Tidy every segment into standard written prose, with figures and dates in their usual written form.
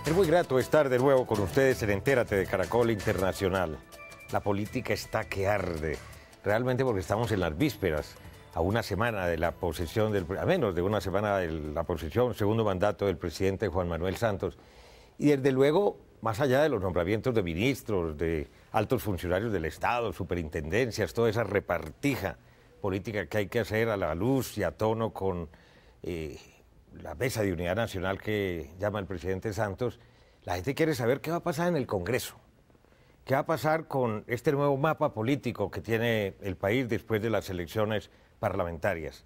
Es muy grato estar de nuevo con ustedes en Entérate de Caracol Internacional. La política está que arde, realmente porque estamos en las vísperas, a una semana de la posesión, a menos de una semana de la posesión, segundo mandato del presidente Juan Manuel Santos. Y desde luego, más allá de los nombramientos de ministros, de altos funcionarios del Estado, superintendencias, toda esa repartija política que hay que hacer a la luz y a tono con la mesa de unidad nacional que llama el presidente Santos, la gente quiere saber qué va a pasar en el Congreso, qué va a pasar con este nuevo mapa político que tiene el país después de las elecciones parlamentarias.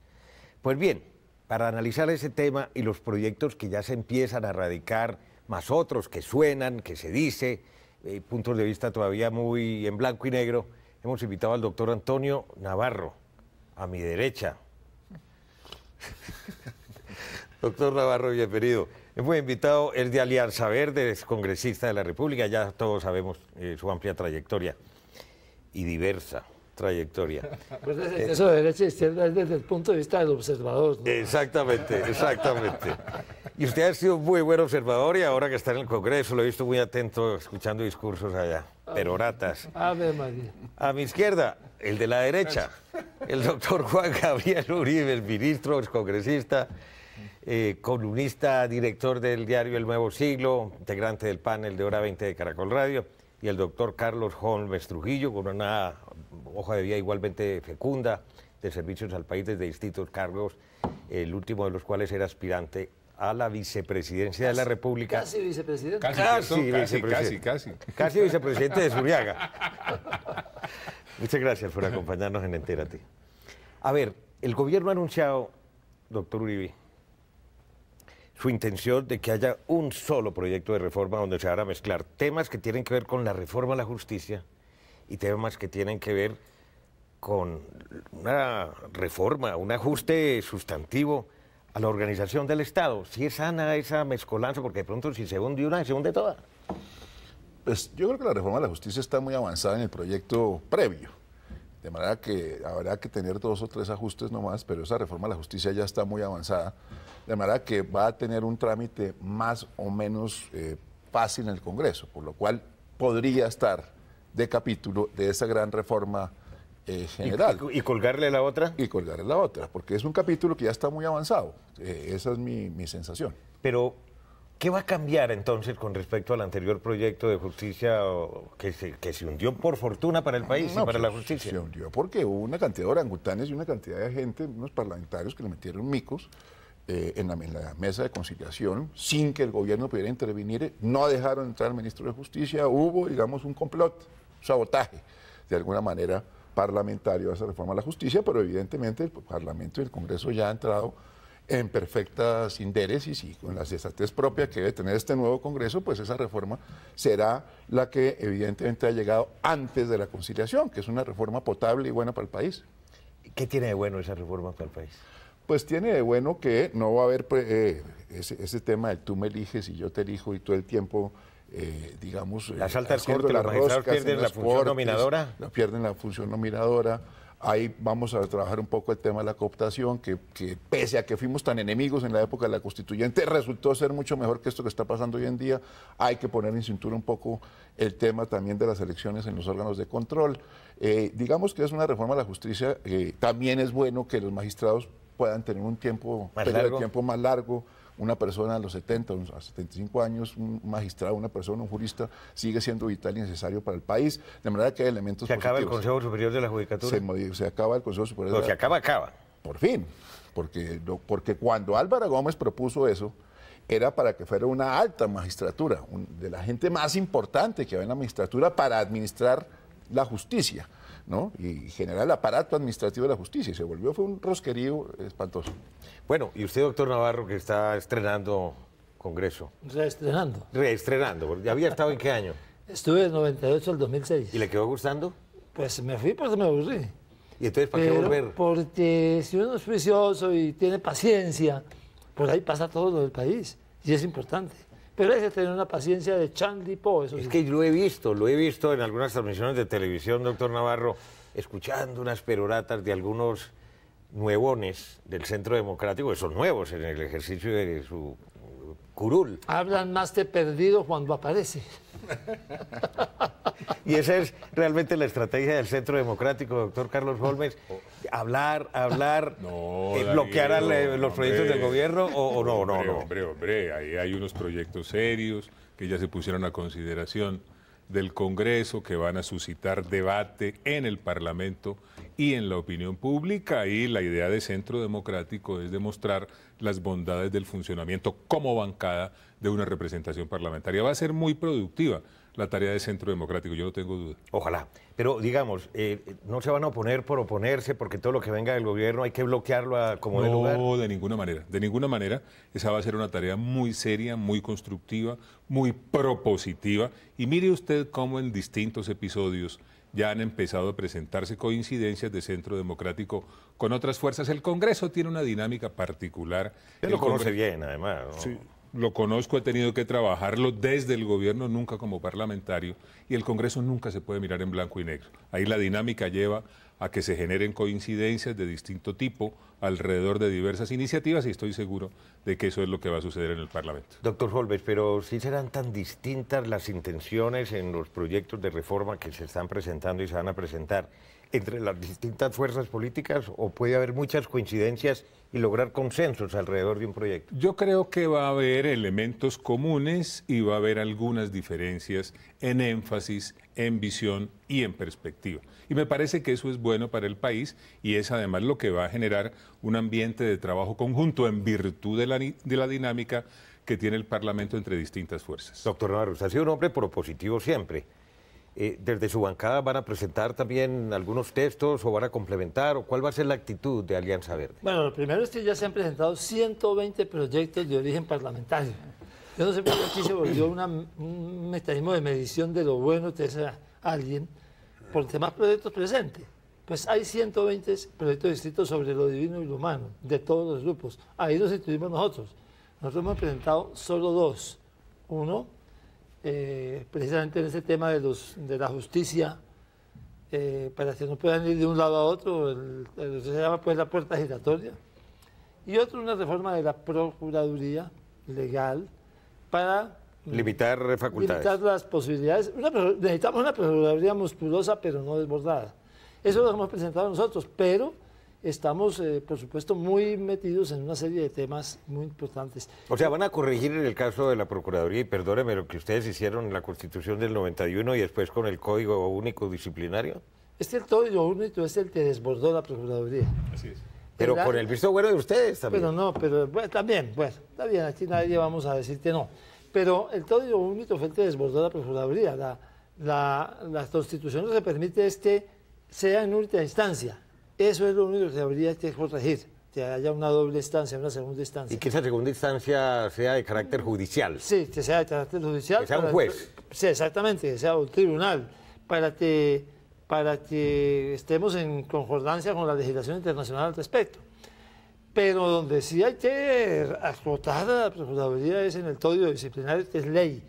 Pues bien, para analizar ese tema y los proyectos que ya se empiezan a radicar, más otros que suenan, que se dice, puntos de vista todavía muy en blanco y negro, hemos invitado al doctor Antonio Navarro, a mi derecha. Doctor Navarro, bienvenido. Hemos invitado, es de Alianza Verde, es congresista de la República, ya todos sabemos su amplia trayectoria y diversa trayectoria. Pues eso de derecha e izquierda es desde el punto de vista del observador, ¿no? Exactamente, exactamente. Y usted ha sido un muy buen observador y ahora que está en el Congreso lo he visto muy atento escuchando discursos allá, peroratas. Ave María. A mi izquierda, el de la derecha, el doctor Juan Gabriel Uribe, el ministro, excongresista, columnista, director del diario El Nuevo Siglo, integrante del panel de Hora 20 de Caracol Radio, y el doctor Carlos Holmes Trujillo, con una hoja de vida igualmente fecunda de servicios al país desde distintos cargos, el último de los cuales era aspirante a la vicepresidencia de la República. Casi vicepresidente. Casi vicepresidente de Zuriaga. Muchas gracias por acompañarnos en Entérate. A ver, el gobierno ha anunciado, doctor Uribe, su intención de que haya un solo proyecto de reforma donde se van a mezclar temas que tienen que ver con la reforma a la justicia y temas que tienen que ver con una reforma, un ajuste sustantivo a la organización del Estado. Si es sana esa mezcolanza, porque de pronto si se hunde una, se hunde toda. Pues yo creo que la reforma de la justicia está muy avanzada en el proyecto previo, de manera que habrá que tener 2 o 3 ajustes nomás, pero esa reforma de la justicia ya está muy avanzada, de manera que va a tener un trámite más o menos fácil en el Congreso, por lo cual podría estar de capítulo de esa gran reforma general. ¿Y colgarle la otra? Y colgarle la otra, porque es un capítulo que ya está muy avanzado, esa es mi sensación. Pero, ¿qué va a cambiar entonces con respecto al anterior proyecto de justicia que se hundió por fortuna para el país y para la justicia? Se hundió porque hubo una cantidad de orangutanes y una cantidad de gente, unos parlamentarios que le metieron micos en la mesa de conciliación sin que el gobierno pudiera intervenir, no dejaron entrar al ministro de Justicia, hubo, digamos, un complot, sabotaje, de alguna manera parlamentario a esa reforma a la justicia, pero evidentemente el Parlamento y el Congreso ya han entrado en perfecta sindéresis y con la sensatez propia que debe tener este nuevo Congreso, pues esa reforma será la que evidentemente ha llegado antes de la conciliación, que es una reforma potable y buena para el país. ¿Qué tiene de bueno esa reforma para el país? Pues tiene de bueno que no va a haber ese tema del tú me eliges y yo te elijo y todo el tiempo, digamos... Las altas cortes, los magistrados pierden la función nominadora. Pierden la función nominadora. Ahí vamos a trabajar un poco el tema de la cooptación, que pese a que fuimos tan enemigos en la época de la Constituyente, resultó ser mucho mejor que esto que está pasando hoy en día. Hay que poner en cintura un poco el tema también de las elecciones en los órganos de control. Digamos que es una reforma a la justicia. También es bueno que los magistrados puedan tener un tiempo más largo. Una persona a los 70, a 75 años, un magistrado, una persona, un jurista, sigue siendo vital y necesario para el país, de manera que hay elementos ¿Se acaba positivos. el Consejo Superior de la Judicatura? Se acaba el Consejo Superior de la Judicatura. Acaba. Por fin, porque cuando Álvaro Gómez propuso eso, era para que fuera una alta magistratura, de la gente más importante que había en la magistratura para administrar la justicia, ¿no? Y generar el aparato administrativo de la justicia. Y se volvió, fue un rosquerío espantoso. Bueno, y usted, doctor Navarro, que está estrenando Congreso. Reestrenando. Reestrenando, porque ¿ya había estado en qué año? Estuve del 98 al 2006. ¿Y le quedó gustando? Pues me fui porque me aburrí. ¿Y entonces para qué volver? Porque si uno es juicioso y tiene paciencia, por ahí pasa todo lo del país, y es importante. Pero hay que tener una paciencia de Chandy Po, eso sí. Es que lo he visto en algunas transmisiones de televisión, doctor Navarro, escuchando unas peroratas de algunos nuevones del Centro Democrático, que son nuevos en el ejercicio de su curul. Hablan más de perdido cuando aparece. Y esa es realmente la estrategia del Centro Democrático, doctor Carlos Holmes. Hablar, No, bloquear Danilo, los proyectos del gobierno o no. Hombre, ahí hay unos proyectos serios que ya se pusieron a consideración del Congreso, que van a suscitar debate en el Parlamento y en la opinión pública, y la idea de Centro Democrático es demostrar las bondades del funcionamiento como bancada de una representación parlamentaria. Va a ser muy productiva la tarea de Centro Democrático, yo no tengo duda. Ojalá. Pero digamos, no se van a oponer por oponerse, porque todo lo que venga del gobierno hay que bloquearlo como de lugar. No, de ninguna manera. De ninguna manera. Esa va a ser una tarea muy seria, muy constructiva, muy propositiva. Y mire usted cómo en distintos episodios ya han empezado a presentarse coincidencias de Centro Democrático con otras fuerzas. El Congreso tiene una dinámica particular. Usted lo conoce bien, además, ¿no? Sí, lo conozco, he tenido que trabajarlo desde el gobierno, nunca como parlamentario, y el Congreso nunca se puede mirar en blanco y negro. Ahí la dinámica lleva a que se generen coincidencias de distinto tipo alrededor de diversas iniciativas, y estoy seguro de que eso es lo que va a suceder en el Parlamento. Doctor Holmes, pero ¿sí serán tan distintas las intenciones en los proyectos de reforma que se están presentando y se van a presentar entre las distintas fuerzas políticas, o puede haber muchas coincidencias y lograr consensos alrededor de un proyecto? Yo creo que va a haber elementos comunes y va a haber algunas diferencias en énfasis, en visión y en perspectiva. Y me parece que eso es bueno para el país, y es además lo que va a generar un ambiente de trabajo conjunto en virtud de la dinámica que tiene el Parlamento entre distintas fuerzas. Doctor Navarro, usted ha sido un hombre propositivo siempre. ¿Desde su bancada van a presentar también algunos textos o van a complementar? ¿O cuál va a ser la actitud de Alianza Verde? Bueno, lo primero es que ya se han presentado 120 proyectos de origen parlamentario. Yo no sé por qué aquí se volvió un mecanismo de medición de lo bueno que es alguien por temas proyectos presentes. Pues hay 120 proyectos escritos sobre lo divino y lo humano, de todos los grupos. Ahí nos incluimos nosotros. Nosotros hemos presentado solo 2. Uno, precisamente en ese tema de la justicia, para que no puedan ir de un lado a otro, se llama pues la puerta giratoria. Y otro, una reforma de la Procuraduría legal para limitar facultades. Limitar las posibilidades. Necesitamos una Procuraduría musculosa, pero no desbordada. Eso lo hemos presentado nosotros, pero estamos, por supuesto, muy metidos en una serie de temas muy importantes. O sea, van a corregir en el caso de la Procuraduría, y perdóneme, lo que ustedes hicieron en la Constitución del 91 y después con el Código Único Disciplinario. El Código Único es el que desbordó la Procuraduría. Así es. Pero con el visto bueno de ustedes también. Pero no, pero bueno, también, bueno, está bien, aquí nadie vamos a decir que no. Pero el Código Único fue el que desbordó la Procuraduría. La Constitución lo que permite es que sea en última instancia. Eso es lo único que habría que corregir, que haya una doble instancia, una segunda instancia. Y que esa segunda instancia sea de carácter judicial. Sí, que sea de carácter judicial. Que sea un juez. Sí, exactamente, que sea un tribunal, para que estemos en concordancia con la legislación internacional al respecto. Pero donde sí hay que acotar a la Procuraduría es en el Código Disciplinario, que es ley.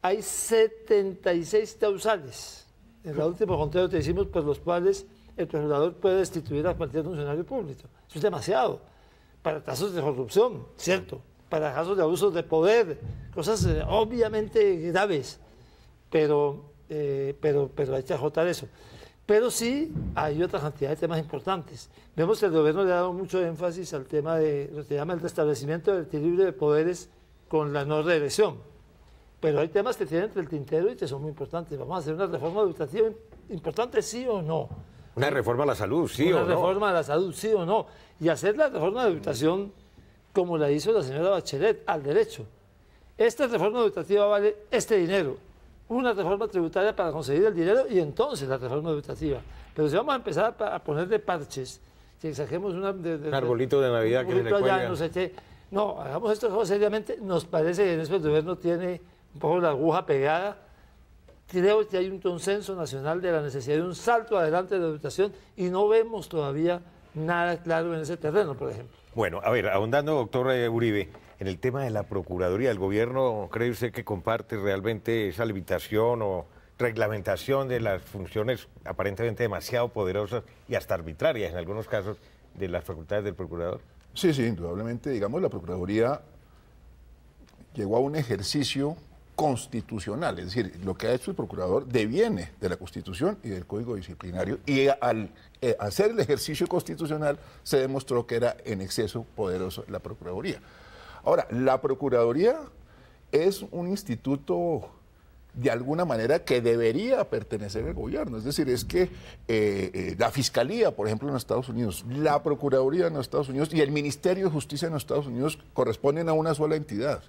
Hay 76 causales en el último conteo que hicimos, por los cuales el procurador puede destituir a cualquier funcionario público. Eso es demasiado. Para casos de corrupción, cierto. Para casos de abusos de poder, cosas obviamente graves. Pero hay que agotar eso. Pero sí hay otra cantidad de temas importantes. Vemos que el gobierno le ha dado mucho énfasis al tema de lo que se llama el restablecimiento del equilibrio de poderes con la no reelección. Pero hay temas que tienen entre el tintero y que son muy importantes. Vamos a hacer una reforma educativa importante, sí o no. Una reforma a la salud, sí o no. Una reforma a la salud, sí o no. Y hacer la reforma de educación como la hizo la señora Bachelet, al derecho. Esta reforma educativa vale este dinero. Una reforma tributaria para conseguir el dinero y entonces la reforma educativa. Pero si vamos a empezar a ponerle parches, que saquemos un arbolito de Navidad que se le cuelga. No sé qué. No, hagamos esto seriamente. Nos parece que en eso el gobierno tiene un poco la aguja pegada. Creo que hay un consenso nacional de la necesidad de un salto adelante de la educación y no vemos todavía nada claro en ese terreno, por ejemplo. Bueno, a ver, ahondando, doctor Uribe, en el tema de la Procuraduría, ¿el gobierno cree usted que comparte realmente esa limitación o reglamentación de las funciones aparentemente demasiado poderosas y hasta arbitrarias en algunos casos de las facultades del procurador? Sí, indudablemente, digamos, la Procuraduría llegó a un ejercicio constitucional, es decir, lo que ha hecho el procurador deviene de la Constitución y del Código Disciplinario, y al hacer el ejercicio constitucional se demostró que era en exceso poderoso la Procuraduría. Ahora, la Procuraduría es un instituto de alguna manera que debería pertenecer al gobierno, es decir, es que la Fiscalía, por ejemplo, en los Estados Unidos, la Procuraduría en los Estados Unidos y el Ministerio de Justicia en los Estados Unidos corresponden a una sola entidad.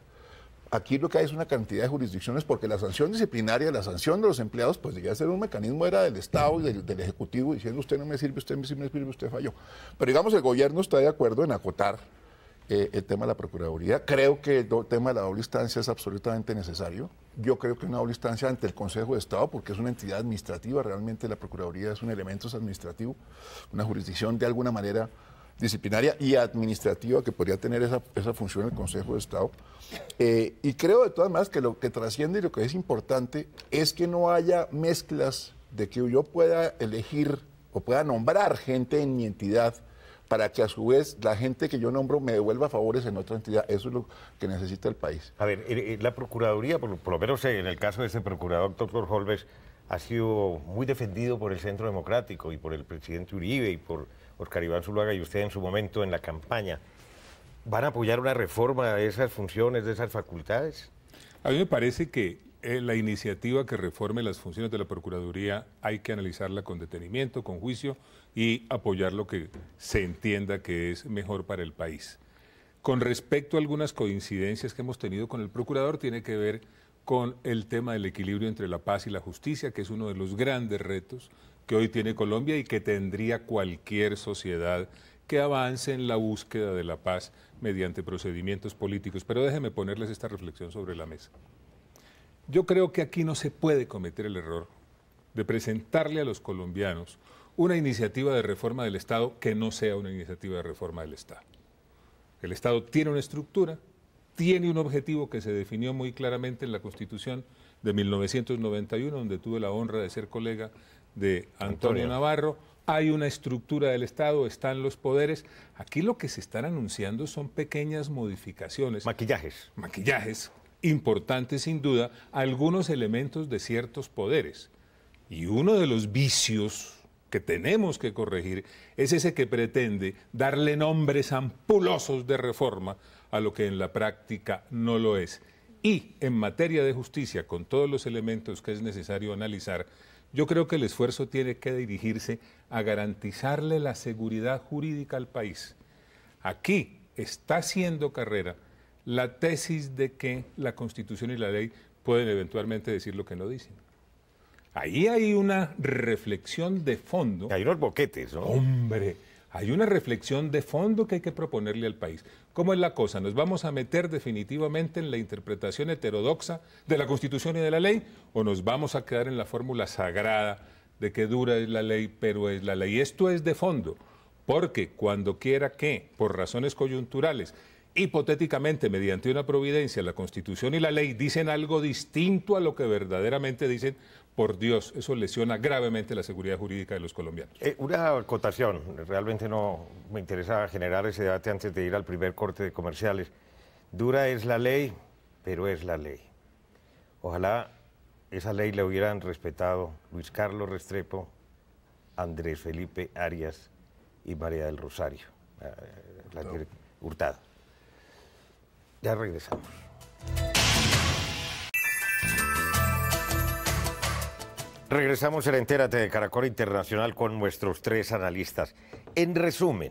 Aquí lo que hay es una cantidad de jurisdicciones porque la sanción disciplinaria, la sanción de los empleados, pues debía ser un mecanismo, era del Estado y del Ejecutivo diciendo usted no me sirve, usted sí me sirve, usted falló. Pero digamos el gobierno está de acuerdo en acotar el tema de la Procuraduría. Creo que el tema de la doble instancia es absolutamente necesario. Yo creo que una doble instancia ante el Consejo de Estado, porque es una entidad administrativa, realmente la Procuraduría es un elemento administrativo, una jurisdicción de alguna manera disciplinaria y administrativa que podría tener esa función el Consejo de Estado. Y creo de todas maneras que lo que trasciende y lo que es importante es que no haya mezclas de que yo pueda elegir o pueda nombrar gente en mi entidad para que a su vez la gente que yo nombro me devuelva favores en otra entidad. Eso es lo que necesita el país. A ver, la Procuraduría, por lo menos en el caso de ese procurador, doctor Holves, ha sido muy defendido por el Centro Democrático y por el presidente Uribe y por Oscar Iván Zuluaga y usted en su momento en la campaña. ¿Van a apoyar una reforma de esas funciones, de esas facultades? A mí me parece que la iniciativa que reforme las funciones de la Procuraduría hay que analizarla con detenimiento, con juicio y apoyar lo que se entienda que es mejor para el país. Con respecto a algunas coincidencias que hemos tenido con el Procurador, tiene que ver con el tema del equilibrio entre la paz y la justicia, que es uno de los grandes retos que hoy tiene Colombia y que tendría cualquier sociedad que avance en la búsqueda de la paz mediante procedimientos políticos. Pero déjenme ponerles esta reflexión sobre la mesa. Yo creo que aquí no se puede cometer el error de presentarle a los colombianos una iniciativa de reforma del Estado que no sea una iniciativa de reforma del Estado. El Estado tiene una estructura, tiene un objetivo que se definió muy claramente en la Constitución de 1991, donde tuve la honra de ser colega de Antonio Navarro. Hay una estructura del Estado, están los poderes. Aquí lo que se están anunciando son pequeñas modificaciones. Maquillajes. Maquillajes, importantes sin duda, algunos elementos de ciertos poderes. Y uno de los vicios que tenemos que corregir es ese que pretende darle nombres ampulosos de reforma a lo que en la práctica no lo es. Y en materia de justicia, con todos los elementos que es necesario analizar, yo creo que el esfuerzo tiene que dirigirse a garantizarle la seguridad jurídica al país. Aquí está haciendo carrera la tesis de que la Constitución y la ley pueden eventualmente decir lo que no dicen. Ahí hay una reflexión de fondo. Hay unos boquetes, ¿no? Hombre, hay una reflexión de fondo que hay que proponerle al país. ¿Cómo es la cosa? ¿Nos vamos a meter definitivamente en la interpretación heterodoxa de la Constitución y de la ley? ¿O nos vamos a quedar en la fórmula sagrada de que dura es la ley, pero es la ley? Esto es de fondo, porque cuando quiera que, por razones coyunturales, hipotéticamente, mediante una providencia, la Constitución y la ley dicen algo distinto a lo que verdaderamente dicen, por Dios, eso lesiona gravemente la seguridad jurídica de los colombianos. Una acotación, realmente no me interesa generar ese debate antes de ir al primer corte de comerciales. Dura es la ley, pero es la ley. Ojalá esa ley la hubieran respetado Luis Carlos Restrepo, Andrés Felipe Arias y María del Rosario, Hurtado. Ya regresamos. Regresamos en Entérate de Caracol Internacional con nuestros tres analistas. En resumen,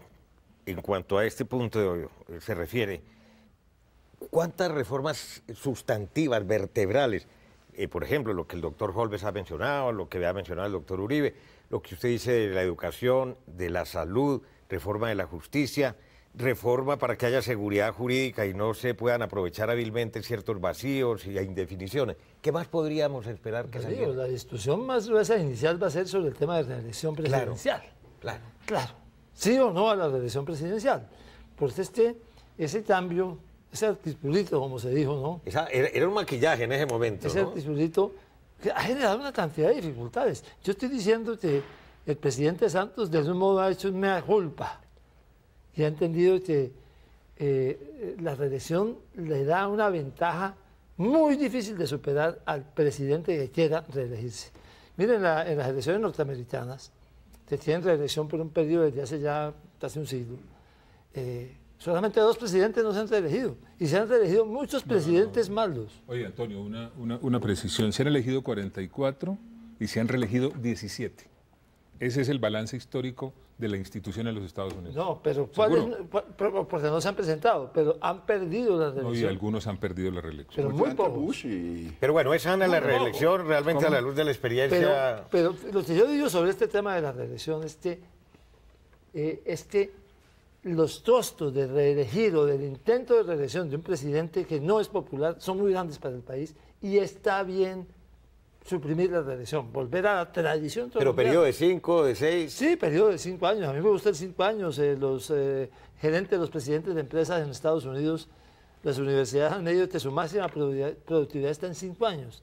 en cuanto a este punto se refiere, ¿cuántas reformas sustantivas, vertebrales? Por ejemplo, lo que el doctor Holves ha mencionado, lo que ha mencionado el doctor Uribe, lo que usted dice de la educación, de la salud, reforma de la justicia, reforma para que haya seguridad jurídica y no se puedan aprovechar hábilmente ciertos vacíos y indefiniciones. ¿Qué más podríamos esperar que saliera? La discusión más gruesa inicial va a ser sobre el tema de reelección presidencial. Claro. ¿Sí o no a la reelección presidencial? Pues ese cambio, ese articulito, como se dijo, ¿no? Era un maquillaje en ese momento, ese articulito que ha generado una cantidad de dificultades. Yo estoy diciendo que el presidente Santos de algún modo ha hecho una culpa y ha entendido que la reelección le da una ventaja muy difícil de superar al presidente que quiera reelegirse. Miren, en las elecciones norteamericanas, que tienen reelección por un periodo desde hace ya casi un siglo, solamente 2 presidentes no se han reelegido, y se han reelegido muchos presidentes malos. Oye, Antonio, una precisión. Se han elegido 44 y se han reelegido 17. Ese es el balance histórico de la institución en los Estados Unidos. No, pero porque no se han presentado, pero han perdido la reelección. No, y algunos han perdido la reelección. Pero muy pocos. Pero bueno, es sana la reelección realmente a la luz de la experiencia. Pero lo que yo digo sobre este tema de la reelección es que los costos de reelegir o del intento de reelección de un presidente que no es popular son muy grandes para el país, y está bien suprimir la reelección, volver a la tradición. Pero periodo de 5, de 6. Sí, periodo de 5 años. A mí me gusta el 5 años. Los gerentes, los presidentes de empresas en Estados Unidos, las universidades han medido que su máxima productividad está en 5 años.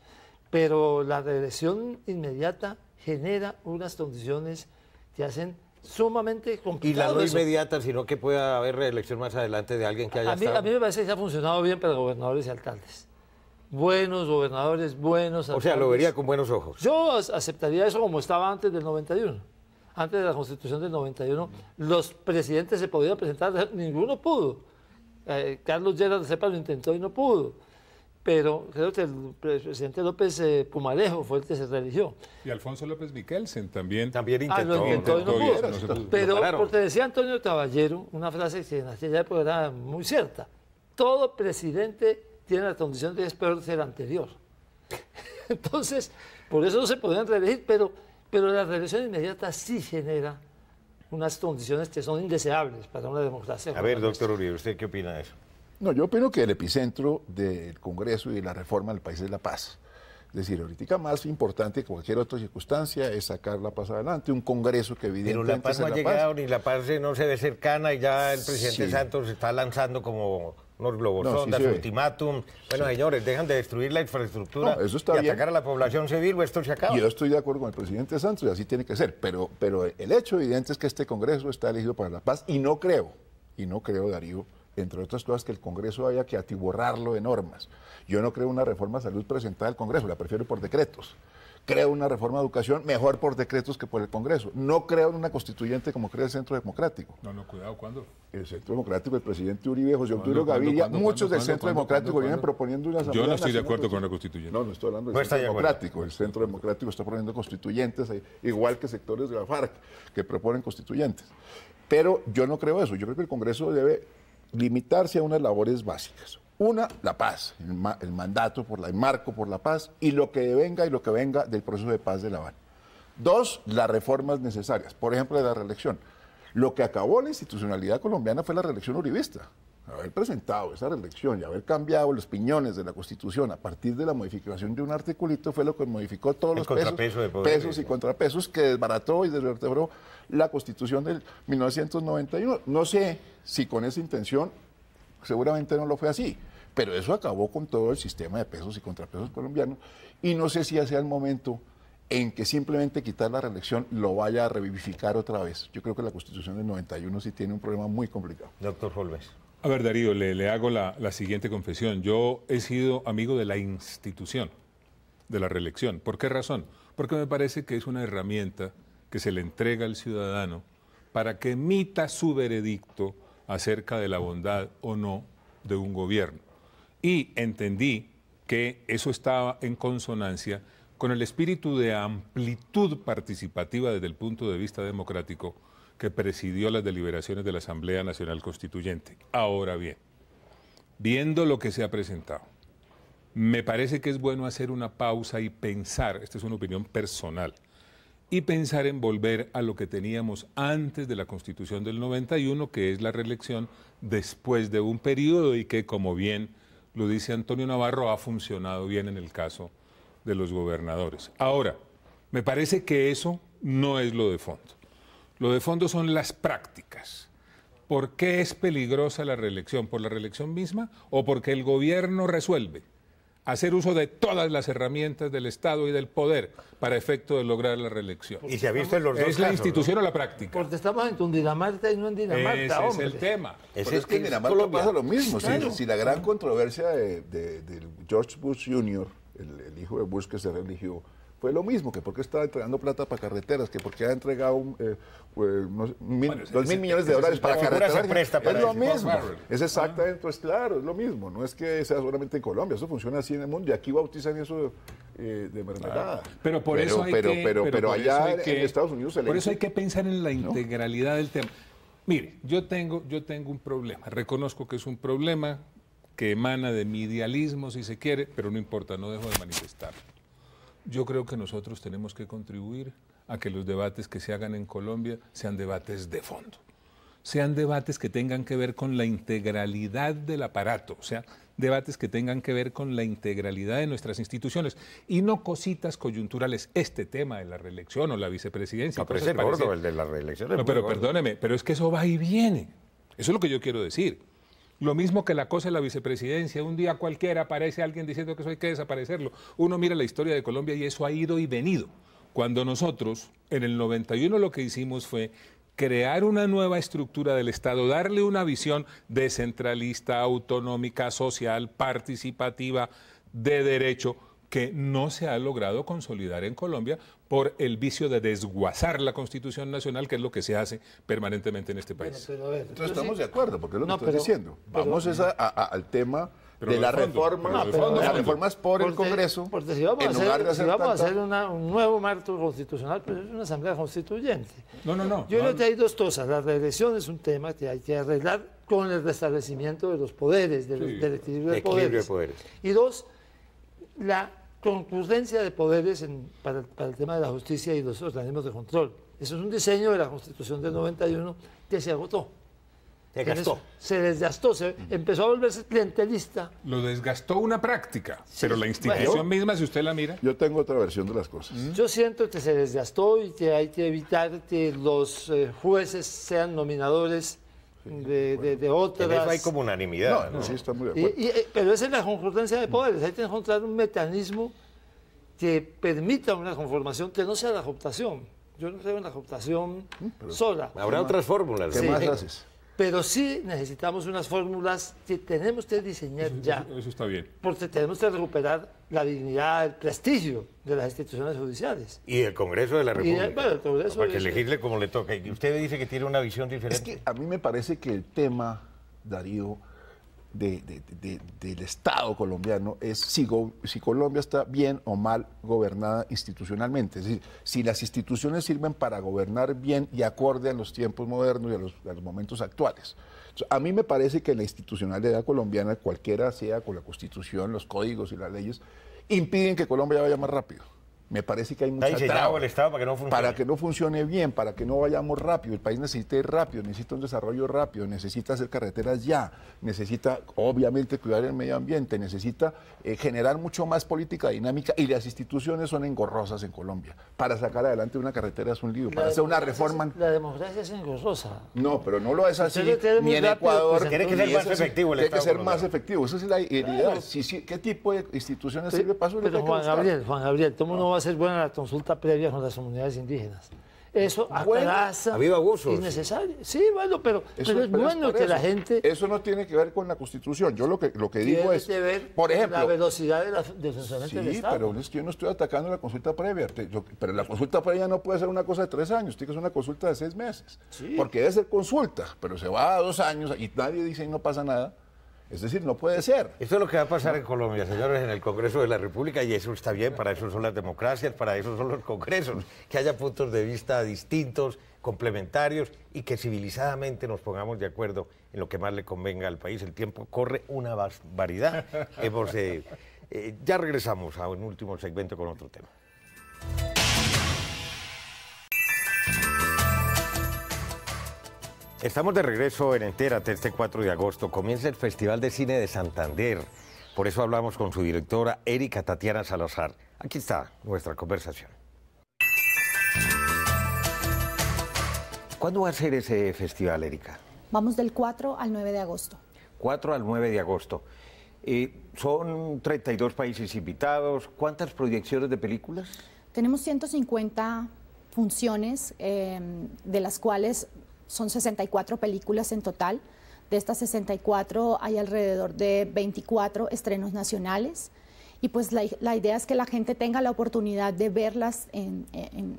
Pero la reelección inmediata genera unas condiciones que hacen sumamente complicado. Y la no eso. inmediata, sino que pueda haber reelección más adelante de alguien que haya estado. A mí me parece que ha funcionado bien para gobernadores y alcaldes. Buenos gobernadores, buenos alcaldes. O sea, lo vería con buenos ojos. Yo aceptaría eso como estaba antes del 91. Antes de la Constitución del 91, los presidentes se podían presentar, ninguno pudo. Carlos Lleras de Cepa lo intentó y no pudo. Pero creo que el presidente López Pumarejo fue el que se reeligió. Y Alfonso López Miquelsen también. También intentó. Lo intentó y no pudo. No se pudo. Pero porque decía Antonio Caballero, una frase que en aquella época era muy cierta: todo presidente tiene la condición de que es peor ser anterior. Entonces, por eso no se podían reelegir, pero la reelección inmediata sí genera unas condiciones que son indeseables para una democracia. A ver, doctor Uribe, ¿usted qué opina de eso? No, yo opino que el epicentro del Congreso y de la reforma del país es la paz. Es decir, ahorita más importante que cualquier otra circunstancia es sacar la paz adelante, un Congreso que evidentemente... Pero la paz no ha llegado, ni la paz no se ve cercana, y ya el presidente Santos está lanzando como unos globos sondas, ultimátum. Bueno, señores, dejan de destruir la infraestructura eso está y bien. Atacar a la población civil, o esto se acaba. Yo estoy de acuerdo con el presidente Santos y así tiene que ser, pero el hecho evidente es que este Congreso está elegido para la paz, y no creo, Darío, entre otras cosas, que el Congreso haya que atiborrarlo de normas. Yo no creo una reforma a salud presentada al Congreso, la prefiero por decretos. Creo una reforma a educación mejor por decretos que por el Congreso. No creo en una constituyente como cree el Centro Democrático. No, cuidado, ¿cuándo? El Centro Democrático, el presidente Uribe, José Obdulio Gaviria, muchos del Centro Democrático vienen proponiendo una asamblea. Yo no estoy de nacional acuerdo con la constituyente. No estoy hablando del Centro Democrático. El Centro Democrático está proponiendo constituyentes, igual que sectores de la FARC que proponen constituyentes. Pero yo no creo eso. Yo creo que el Congreso debe limitarse a unas labores básicas. Una, la paz, el mandato, el marco por la paz, y lo que venga del proceso de paz de La Habana. 2, las reformas necesarias, por ejemplo, de la reelección. Lo que acabó la institucionalidad colombiana fue la reelección uribista. Haber presentado esa reelección y haber cambiado los piñones de la Constitución a partir de la modificación de un articulito fue lo que modificó todos los pesos y contrapesos, que desbarató y desvertebró la Constitución del 1991. No sé si con esa intención, seguramente no lo fue así, pero eso acabó con todo el sistema de pesos y contrapesos colombianos, y no sé si sea el momento en que simplemente quitar la reelección lo vaya a revivificar otra vez. Yo creo que la Constitución del 91 sí tiene un problema muy complicado. Doctor Holmes. A ver, Darío, le hago la siguiente confesión. Yo he sido amigo de la institución de la reelección. ¿Por qué razón? Porque me parece que es una herramienta que se le entrega al ciudadano para que emita su veredicto acerca de la bondad o no de un gobierno. Y entendí que eso estaba en consonancia con el espíritu de amplitud participativa desde el punto de vista democrático que presidió las deliberaciones de la Asamblea Nacional Constituyente. Ahora bien, viendo lo que se ha presentado, me parece que es bueno hacer una pausa y pensar, esta es una opinión personal, y pensar en volver a lo que teníamos antes de la Constitución del 91, que es la reelección después de un periodo y que, como bien lo dice Antonio Navarro, ha funcionado bien en el caso de los gobernadores. Ahora, me parece que eso no es lo de fondo. Lo de fondo son las prácticas. ¿Por qué es peligrosa la reelección? ¿Por la reelección misma o porque el gobierno resuelve? hacer uso de todas las herramientas del Estado y del poder para efecto de lograr la reelección. Y se ha visto en los dos ¿Es la casos, institución o la práctica? Porque estamos en Cundinamarca y no en Dinamarca, Ese hombre. es el tema. Pero es que en Dinamarca pasa lo mismo. Si la gran controversia de George Bush Jr., el hijo de Bush que se reeligió, fue lo mismo, que porque estaba entregando plata para carreteras, que porque ha entregado 2.000 millones de dólares para carreteras. Se presta para es lo eso. mismo. Es exactamente, pues claro, es lo mismo. No es que sea solamente en Colombia, eso funciona así en el mundo. Y aquí bautizan eso de mermelada. Pero por eso hay pero por allá eso hay en Estados Unidos se le Por eso dice- hay que pensar en la integralidad del tema. Mire, yo tengo un problema. Reconozco que es un problema que emana de mi idealismo, si se quiere, pero no importa, no dejo de manifestarlo. Yo creo que nosotros tenemos que contribuir a que los debates que se hagan en Colombia sean debates de fondo, sean debates que tengan que ver con la integralidad del aparato, o sea, debates que tengan que ver con la integralidad de nuestras instituciones y no cositas coyunturales. Este tema de la reelección o la vicepresidencia. No, pero cosas ese gordo, parecidas. el de la reelección. No, pero perdóneme, pero es que eso va y viene. Eso es lo que yo quiero decir. Lo mismo que la cosa de la vicepresidencia, un día cualquiera aparece alguien diciendo que eso hay que desaparecerlo. Uno mira la historia de Colombia y eso ha ido y venido. Cuando nosotros, en el 91, lo que hicimos fue crear una nueva estructura del Estado, darle una visión descentralista, autonómica, social, participativa, de derecho, que no se ha logrado consolidar en Colombia por el vicio de desguazar la Constitución Nacional, que es lo que se hace permanentemente en este país. Pero, a ver, Entonces yo estamos sí- de acuerdo, porque es lo que No, estoy pero- diciendo. Vamos al tema Pero de la de fondo, reforma, pero de de fondo. las reformas por el Congreso, Porque si vamos en lugar de a hacer hacer, tanta- un nuevo marco constitucional, pues es una asamblea constituyente. No. Yo creo que hay dos cosas. La reelección es un tema que hay que arreglar con el restablecimiento de los poderes, del equilibrio de Equilibrio de poderes. poderes. Y dos, la concurrencia de poderes para el tema de la justicia y los organismos de control. Eso es un diseño de la Constitución del 91 que se agotó. Se gastó. Se desgastó, empezó a volverse clientelista. Lo desgastó una práctica, pero la institución bueno. misma, si usted la mira, Yo tengo otra versión de las cosas. Yo siento que se desgastó y que hay que evitar que los jueces sean nominadores de otras. En eso hay como unanimidad. No, ¿no? sí, está muy de acuerdo. Pero esa es la concurrencia de poderes. Hay que encontrar un mecanismo que permita una conformación que no sea la cooptación. Yo no creo en la cooptación sola. Habrá otras fórmulas. ¿Qué ¿no? más haces? Pero sí necesitamos unas fórmulas que tenemos que diseñar ya. eso está bien. Porque tenemos que recuperar la dignidad, el prestigio de las instituciones judiciales. Y el Congreso de la República. bueno, el Congreso para que es- elegirle como le toca. Y usted dice que tiene una visión diferente. Es que a mí me parece que el tema, Darío, del Estado colombiano es si Colombia está bien o mal gobernada institucionalmente. Es decir, si las instituciones sirven para gobernar bien y acorde a los tiempos modernos y a los momentos actuales. Entonces, a mí me parece que la institucionalidad colombiana, cualquiera sea con la Constitución, los códigos y las leyes, impiden que Colombia vaya más rápido. Me parece que hay mucha Está diseñado traba. el Estado para que no funcione. Para que no funcione bien, para que no vayamos rápido. El país necesita ir rápido, necesita un desarrollo rápido, necesita hacer carreteras ya, necesita obviamente cuidar el medio ambiente, necesita generar mucho más política dinámica y las instituciones son engorrosas en Colombia. Para sacar adelante una carretera es un lío, para hacer una reforma... La democracia es engorrosa. No, pero no lo es así, Usted lo quiere muy ni en rápido, Ecuador. pues, tiene que ser ni más es así. efectivo el Tiene que Estado ser más colombiano. efectivo, esa es la idea. ¿Qué tipo de instituciones sirve para eso? Es lo que Pero hay que buscar. Juan Gabriel, ¿cómo no va a ser buena la consulta previa con las comunidades indígenas? Eso Bueno, atrasa. ha habido abusos. Innecesario. Sí, bueno, pero es Pero bueno por que eso. la gente Eso no tiene que ver con la Constitución. Yo lo que digo tiene es, que ver por con la ejemplo, velocidad del funcionamiento del sí, Estado. pero es que yo no estoy atacando la consulta previa. Pero la consulta previa no puede ser una cosa de 3 años, tiene que ser una consulta de 6 meses. Porque debe ser consulta, pero se va a 2 años y nadie dice y no pasa nada. Es decir, no puede ser. Esto es lo que va a pasar en Colombia, señores, en el Congreso de la República, y eso está bien, para eso son las democracias, para eso son los congresos, que haya puntos de vista distintos, complementarios, y que civilizadamente nos pongamos de acuerdo en lo que más le convenga al país. El tiempo corre una barbaridad. Ya regresamos a un último segmento con otro tema. Estamos de regreso en Entérate este 4 de agosto. Comienza el Festival de Cine de Santander. Por eso hablamos con su directora, Erika Tatiana Salazar. Aquí está nuestra conversación. ¿Cuándo va a ser ese festival, Erika? Vamos del 4 al 9 de agosto. 4 al 9 de agosto. Son 32 países invitados. ¿Cuántas proyecciones de películas? Tenemos 150 funciones, de las cuales son 64 películas en total. De estas 64 hay alrededor de 24 estrenos nacionales. Y pues la idea es que la gente tenga la oportunidad de verlas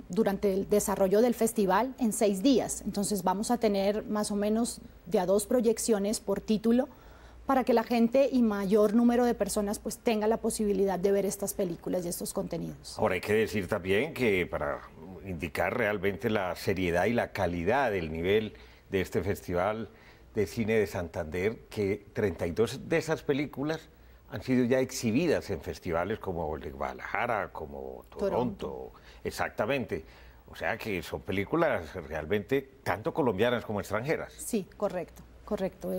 durante el desarrollo del festival en 6 días. Entonces vamos a tener más o menos de a 2 proyecciones por título para que la gente y mayor número de personas pues tenga la posibilidad de ver estas películas y estos contenidos. Ahora hay que decir también que para indicar realmente la seriedad y la calidad del nivel de este Festival de Cine de Santander, que 32 de esas películas han sido ya exhibidas en festivales como el de Guadalajara, como Toronto. Exactamente. O sea que son películas realmente tanto colombianas como extranjeras. Sí, correcto. Correcto.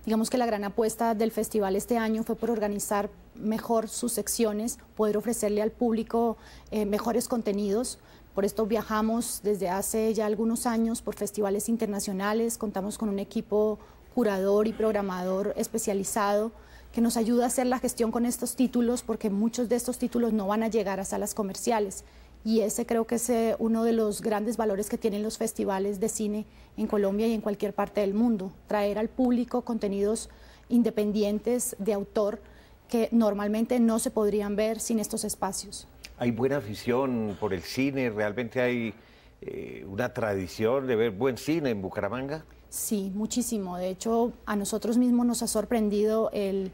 Digamos que la gran apuesta del festival este año fue por organizar mejor sus secciones, poder ofrecerle al público mejores contenidos. Por esto viajamos desde hace ya algunos años por festivales internacionales, contamos con un equipo curador y programador especializado que nos ayuda a hacer la gestión con estos títulos, porque muchos de estos títulos no van a llegar a salas comerciales. Y ese creo que es uno de los grandes valores que tienen los festivales de cine en Colombia y en cualquier parte del mundo, traer al público contenidos independientes de autor que normalmente no se podrían ver sin estos espacios. ¿Hay buena afición por el cine? ¿Realmente hay una tradición de ver buen cine en Bucaramanga? Sí, muchísimo. De hecho, a nosotros mismos nos ha sorprendido el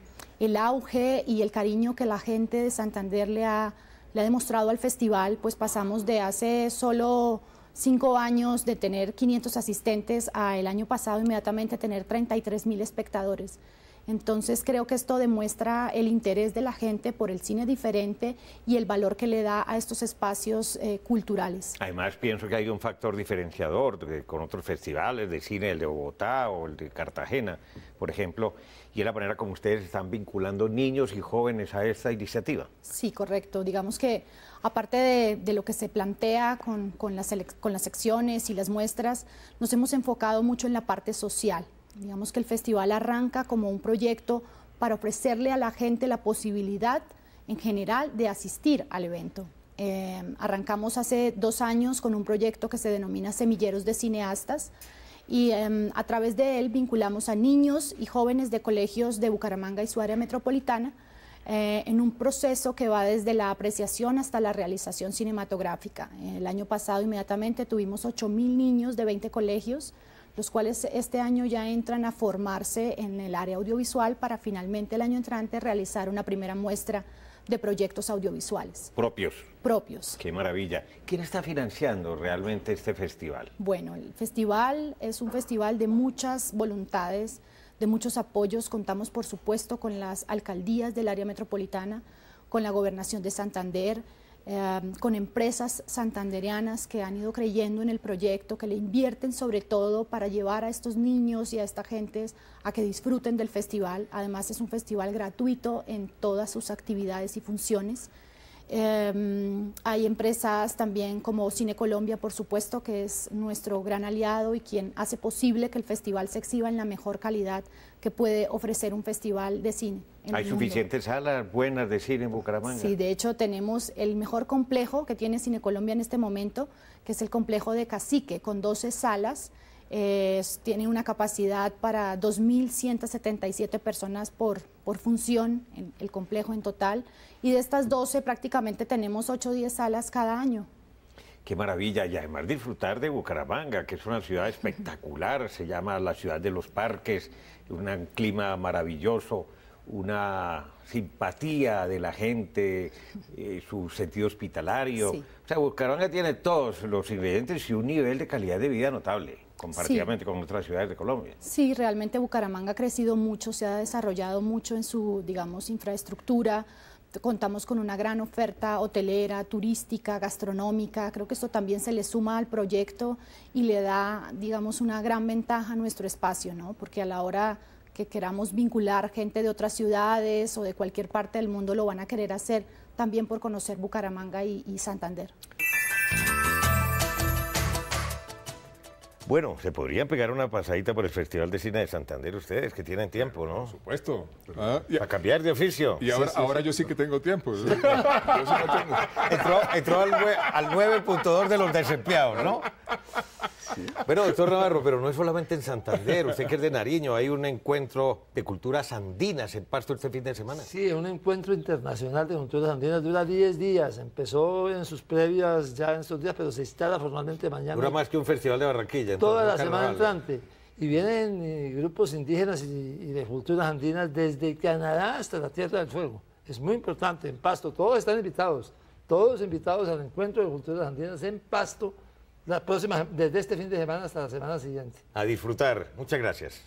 auge y el cariño que la gente de Santander le ha demostrado al festival. Pues pasamos de hace solo 5 años de tener 500 asistentes a el año pasado inmediatamente tener 33.000 espectadores. Entonces creo que esto demuestra el interés de la gente por el cine diferente y el valor que le da a estos espacios culturales. Además pienso que hay un factor diferenciador con otros festivales de cine, el de Bogotá o el de Cartagena, por ejemplo, y es la manera como ustedes están vinculando niños y jóvenes a esta iniciativa. Sí, correcto. Digamos que aparte de lo que se plantea con las secciones y las muestras, nos hemos enfocado mucho en la parte social. Digamos que el festival arranca como un proyecto para ofrecerle a la gente la posibilidad en general de asistir al evento. Arrancamos hace 2 años con un proyecto que se denomina Semilleros de Cineastas y a través de él vinculamos a niños y jóvenes de colegios de Bucaramanga y su área metropolitana en un proceso que va desde la apreciación hasta la realización cinematográfica. El año pasado inmediatamente tuvimos 8.000 niños de 20 colegios, los cuales este año ya entran a formarse en el área audiovisual para finalmente el año entrante realizar una primera muestra de proyectos audiovisuales. Propios. Propios. Qué maravilla. ¿Quién está financiando realmente este festival? Bueno, el festival es un festival de muchas voluntades, de muchos apoyos. Contamos, por supuesto, con las alcaldías del área metropolitana, con la Gobernación de Santander, con empresas santandereanas que han ido creyendo en el proyecto, que le invierten sobre todo para llevar a estos niños y a esta gente a que disfruten del festival. Además es un festival gratuito en todas sus actividades y funciones. Hay empresas también como Cine Colombia, por supuesto, que es nuestro gran aliado y quien hace posible que el festival se exhiba en la mejor calidad que puede ofrecer un festival de cine. ¿Hay suficientes salas buenas de cine en Bucaramanga? Sí, de hecho tenemos el mejor complejo que tiene Cine Colombia en este momento, que es el complejo de Cacique, con 12 salas. Tiene una capacidad para 2.177 personas por función, en el complejo en total, y de estas 12 prácticamente tenemos 8 o 10 salas cada año. Qué maravilla, y además disfrutar de Bucaramanga, que es una ciudad espectacular, se llama la ciudad de los parques, un clima maravilloso, una simpatía de la gente, su sentido hospitalario. Sí. O sea, Bucaramanga tiene todos los ingredientes y un nivel de calidad de vida notable, comparativamente con otras ciudades de Colombia. Sí, realmente Bucaramanga ha crecido mucho, se ha desarrollado mucho en su, digamos, infraestructura. Contamos con una gran oferta hotelera, turística, gastronómica. Creo que esto también se le suma al proyecto y le da, digamos, una gran ventaja a nuestro espacio, ¿no? Porque a la hora que queramos vincular gente de otras ciudades o de cualquier parte del mundo, lo van a querer hacer también por conocer Bucaramanga y Santander. Bueno, se podrían pegar una pasadita por el Festival de Cine de Santander ustedes, que tienen tiempo, ¿no? Por supuesto. A cambiar de oficio. Y ahora yo sí que tengo tiempo. Yo sí no tengo. Entró al 9.2 de los desempleados, ¿no? Sí. Bueno, doctor Navarro, pero no es solamente en Santander, usted que es de Nariño, hay un encuentro de culturas andinas en Pasto este fin de semana. Sí, un encuentro internacional de culturas andinas, dura 10 días, empezó en sus previas ya en estos días, pero se instala formalmente mañana. Dura más que un festival de Barranquilla. Toda la semana entrante. Y vienen grupos indígenas y de culturas andinas desde Canadá hasta la Tierra del Fuego. Es muy importante, en Pasto, todos están invitados, todos invitados al encuentro de culturas andinas en Pasto, la próxima, desde este fin de semana hasta la semana siguiente. A disfrutar. Muchas gracias.